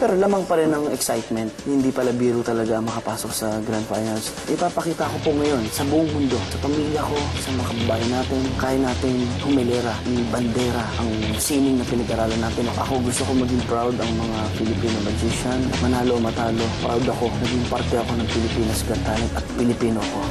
Pero lamang pa rin ang excitement. Hindi pala biro talaga makapasok sa Grand Finals. Ipapakita ko po ngayon sa buong mundo, sa pamilya ko, sa mga kababayan natin, kaya natin humilera, yung bandera, ang sining na pinag-aralan natin. Ako gusto ko maging proud ang mga Filipino magician. Manalo o matalo, proud ako. Naging parte ako ng Pilipinas Got Talent at Pilipino ko.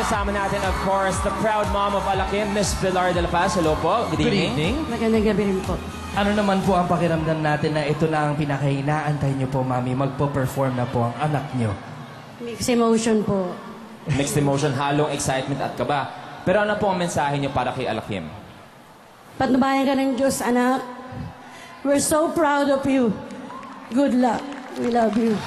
Kasama natin, of course, the proud mom of Alakim, Miss Pilar de la Paz. Hello po. Good evening. Magandang gabi rin po. Ano naman po ang pakiramdam natin na ito na ang pinakainaantay niyo po, Mami? Magpo-perform na po ang anak niyo. Mixed emotion po. Mixed emotion, halong excitement at kaba. Pero ano po ang mensahe niyo para kay Alakim? Patnubayan ka ng Diyos, anak. We're so proud of you. Good luck. We love you.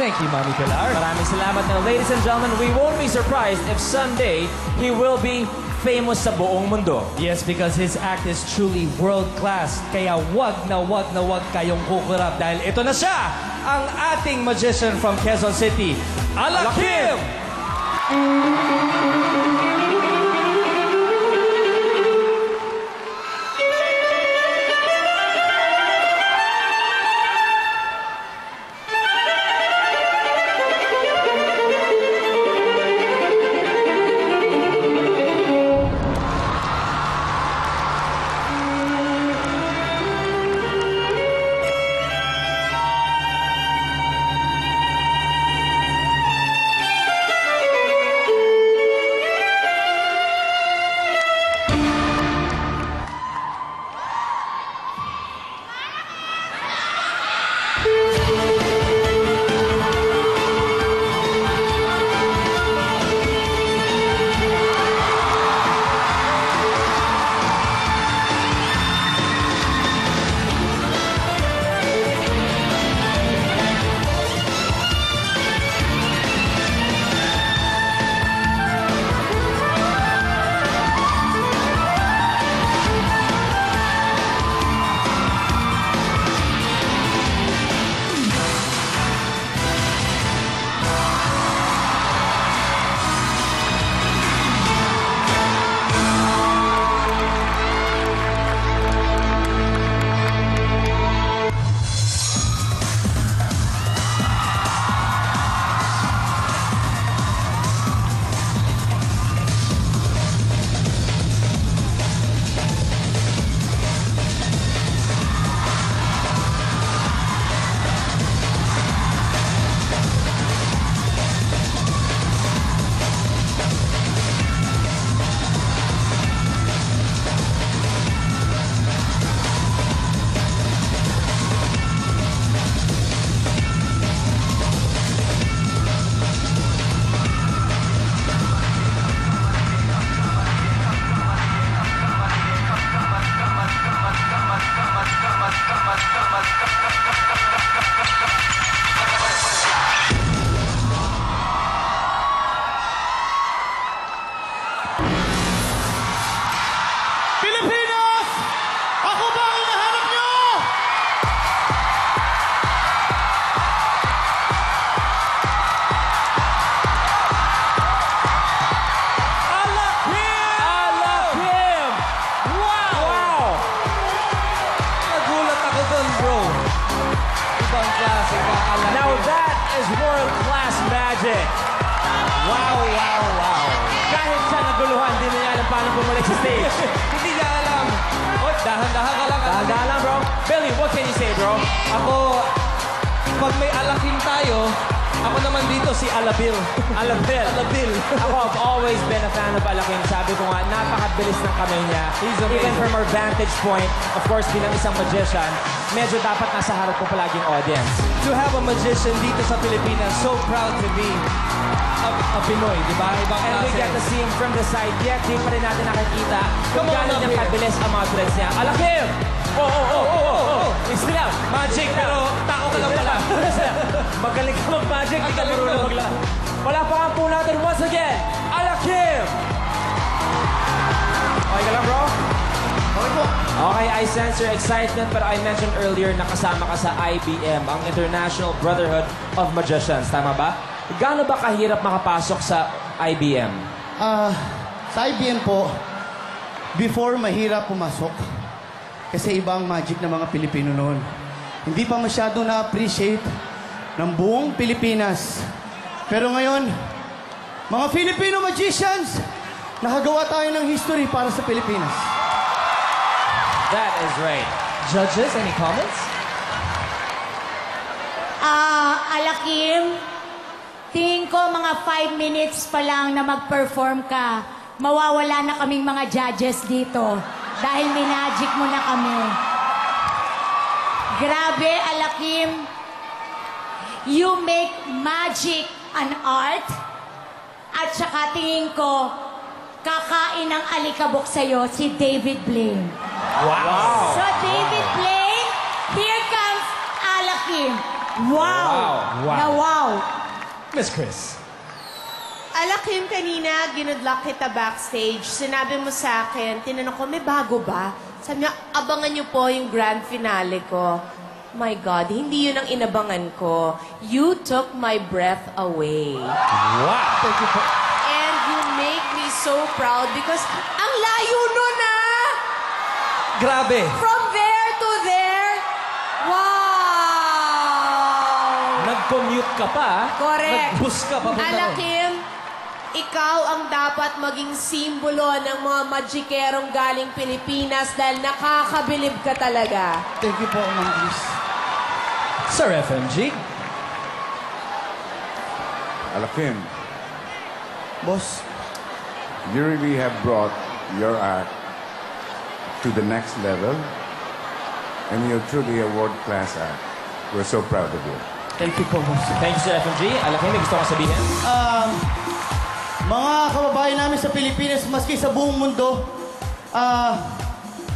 Thank you, Mami Pilar. Maraming salamat. Now, ladies and gentlemen, we won't be surprised if someday he will be famous sa buong mundo. Yes, because his act is truly world-class. Kaya wag na wag kayong kukurap dahil ito na siya, ang ating magician from Quezon City, Alakim! Now that is world-class magic. Wow, wow, wow. Kahit siya naguluhan, hindi niya alam paano bumalik sa stage. Hindi niya alam. Oh, dahan-dahan ka lang. Dahan-dahan lang, bro. Billy, what can you say, bro? Ako, pag may Alakim tayo, ako naman dito si Alabil. Alabil. Alabil. Ako, I've always been a fan of Alakim. Sabi ko nga, napakabilis ng kamay niya. He's amazing. Even from our vantage point, of course, bilang isang magician, medyo dapat nasa harap ko palaging audience. To have a magician dito sa Pilipinas, so proud to be a Pinoy, di ba? Ibang And we klase. get to see him from the side, yet di pa rin natin nakikita kung Come on gaano up niya here. kabilis ang mga threads niya. Alakim! Oh! Still out. Magic, pero tao ka lang pala. Magaling ka mag-magic, di ka marunong magla. Palakpakan po natin once again, Alakim! Okay ka lang, bro? Okay po. Okay, I sense your excitement, but I mentioned earlier na kasama ka sa IBM, ang International Brotherhood of Magicians. Tama ba? Gaano ba kahirap makapasok sa IBM? Sa IBM po, before mahirap pumasok. Kasi iba ang magic ng mga Pilipino noon. Hindi pa masyadong na-appreciate ng buong Pilipinas. Pero ngayon, mga Filipino magicians, nakagawa tayo ng history para sa Pilipinas. That is right. Judges, any comments? Alakim, tingin ko mga 5 minutes pa lang na mag-perform ka, mawawala na kaming mga judges dito dahil minagic mo na kami. Grabe, Alakim. You make magic an art. At saka tingin ko, kakain ng alikabok sa'yo si David Blaine. Wow. So, David Blaine, here comes Alakim. Wow! Wow. Na wow! Miss Chris. Alakim, kanina, ginudlock kita backstage. Sinabi mo sa akin, tinanong ko, may bago ba? Sabi niya, abangan niyo po yung grand finale ko. My God, hindi yun ang inabangan ko. You took my breath away. Wow. Thank you po. And you make me so proud because ang layo nun ah! Grabe. From there to there, wow! Nag-commute ka pa, ah. Correct. Nag-bus ka papunta ron. Alakim, ikaw ang dapat maging simbolo ng mga magikerong galing Pilipinas dahil nakakabilib ka talaga. Thank you po, Ma'am Chris. Sir FMG. Alakim, Boss, you really have brought your act to the next level, and you're truly a world-class act. We're so proud of you. thank you po, boss. Thank you, Sir FMG. Alakim, may gusto kong sabihin? Mga kababayan namin sa Pilipinas, maski sa buong mundo,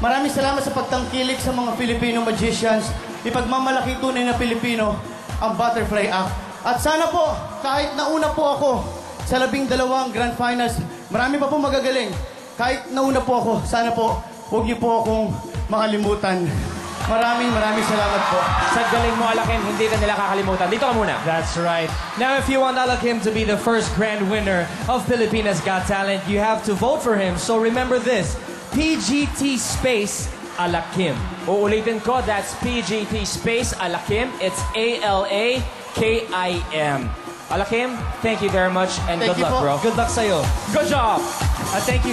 maraming salamat sa pagtangkilik sa mga Filipino magicians. Ipagmamalaki tunay na Pilipino ang Butterfly Act. At sana po, kahit nauna po ako sa 12 Grand Finals, marami pa po magagaling. Kahit nauna po ako, sana po, huwag niyo po akong makalimutan. Maraming salamat po. Sa galing mo, Alakim, hindi ka nila kakalimutan. Dito ka muna. That's right. Now, if you want Alakim to be the first grand winner of Filipinas Got Talent, you have to vote for him. So remember this, PGT space Alakim. Uulitin ko, that's PGT space Alakim. It's ALAKIM. Alakim, thank you very much and Thank good you luck, po. bro. Good luck sa'yo. Good job! Thank you.